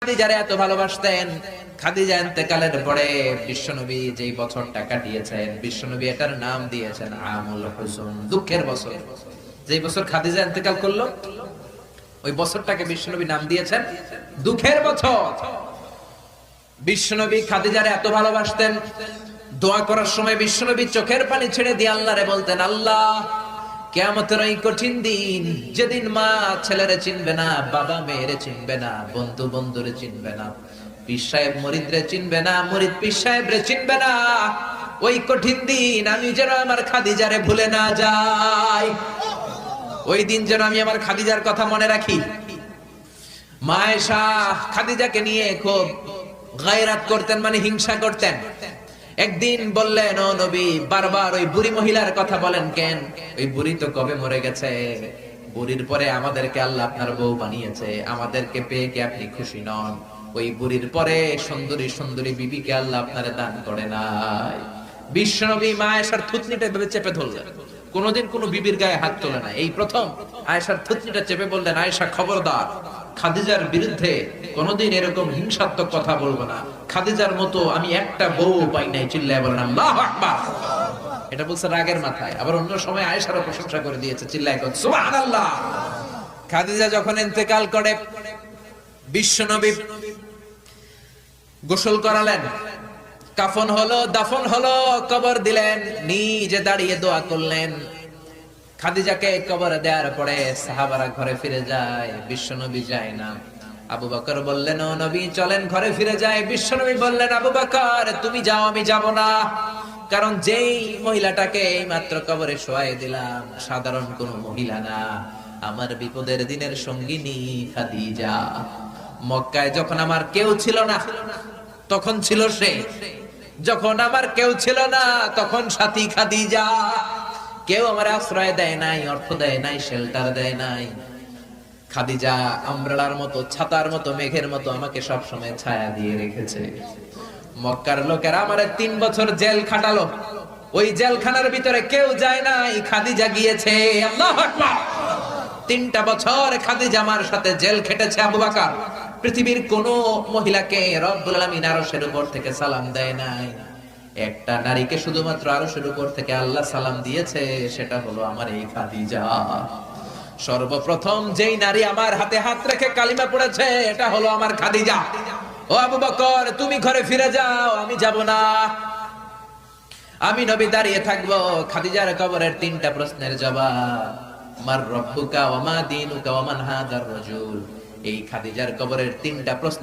খাদিজারে এত ভালোবাসতেন। খাদিজা ইন্তেকালের পরে বিশ্বনবী যেই বছরটা কাটিয়েছেন, বিশ্বনবী এটার নাম দিয়েছেন আমুল হুজুন, দুঃখের বছর। যেই বছর খাদিজা ইন্তেকাল করলো ওই বছরটাকে বিশ্বনবী নাম দিয়েছেন দুঃখের বছর। বিশ্বনবী খাদিজারে এত ভালোবাসতেন, দোয়া করার সময় বিশ্বনবী চোখের পানি ছেড়ে দিয়ে আল্লাহরে বলতেন, আল্লাহ কিয়ামতের ওই কঠিন দিন, যেদিন মা ছেলেরে চিনবে না, বাবা মেয়েরে চিনবে না, বন্ধু বন্ধুরে চিনবে না, পীর সাহেব মুরিদরে চিনবে না, মুরিদ পীর সাহেবরে চিনবে না, ওই কঠিন দিন আমি যেন আমার খাদিজারে ভুলে না যাই, ওই দিন যেন আমি আমার খাদিজার কথা মনে রাখি। মা আয়েশা খাদিজাকে নিয়ে খুব গায়রাত করতেন, মানে হিংসা করতেন। একদিন বললেন, ও নবী, বারবার ওই বুড়ি মহিলার কথা বলেন কেন? ওই বুড়ি তো কবে মরে গেছে, বুড়ির পরে আমাদেরকে আল্লাহ আপনার বউ বানিয়েছে, আমাদেরকে পেয়ে কি আপনি খুশি নন? ওই বুড়ির পরে সুন্দরী সুন্দরী বিবিকে আল্লাহ আপনারে দান করে নাই। বিশ্বনবী মা আয়েশার থুতনিটা এভাবে চেপে ধরলেন, কোনদিন কোন বিবির গায়ে হাত তোলে না, এই প্রথম আয়েশার থুতনিটা চেপে বললেন, আয়েশা খবরদার, খাদিজার বিরুদ্ধে কোনদিন এরকম হিংসাত্মক কথা বলবো না, খাদিজার মতো আমি একটা বউ পাই নাই। চিল্লায় বলেন আল্লাহু আকবার। এটা বলছে রাগের মাথায়। আবার অন্য সময় আয়েশারও প্রশংসা করে দিয়েছে, চিল্লায় বলেন সুবহানাল্লাহ। খাদিজা যখন ইন্তেকাল করে বিশ্বনবী গোসল করালেন, কাফন হলো, দাফন হলো, কবর দিলেন, নিজে দাঁড়িয়ে দোয়া করলেন। খাদিজাকে কবরে দেওয়ার পরে সাহাবারা ঘরে ফিরে যায়, বিশ্বনবী যায় না। আবু বকর বললেন, ও নবী চলেন ঘরে ফিরে যায়। বিশ্বনবী বললেন, আবু বকর তুমি যাও, আমি যাব না, কারণ যেই মহিলাটাকে এই মাত্র কবরে শোয়াই দিলাম সাধারণ কোন মহিলা না, আমার বিপদের দিনের সঙ্গিনী খাদিজা। মক্কায় যখন আমার কেউ ছিল না তখন ছিল সে, যখন আমার কেউ ছিল না তখন সাথী খাদিজা। কেউ আমার আশ্রয় দেয় নাই, অর্থ দেয় নাই, শেল্টার দেয় নাই, খাদিজা আমব্রেলার মতো, ছাতার মতো, মেঘের মতো আমাকে সব সময় ছায়া দিয়ে রেখেছে। মক্কার লোকেরা আমারে 3 বছর জেল খাটালো, ওই জেলখানার ভিতরে কেউ যায় নাই, খাদিজা গিয়েছে। আল্লাহু আকবার। 3টা বছর খাদিজা আমার সাথে জেল খেটেছে। আবু বকর পৃথিবীর কোন মহিলাকে রব্বুল আলামিন আরশের উপর থেকে সালাম দেয় নাই, একটা নারীকে শুধুমাত্র আরশের উপর থেকে আল্লাহ সালাম দিয়েছে, সেটা হলো আমার এই খাদিজা। সর্বপ্রথম যেই নারী আমার হাতে হাত রেখে কালিমা পড়েছে এটা হলো আমার খাদিজা। ও আবু বকর তুমি ঘরে ফিরে যাও, আমি যাব না, আমি নবী দাঁড়িয়ে থাকবো। খাদিজার কবরের 3টা প্রশ্নের জবাব, মার রব্বুকা ওয়া মা দীনুকা ওয়া মান হাদার রাজুল। এই খাদিজার কবরের 3টা প্রশ্ন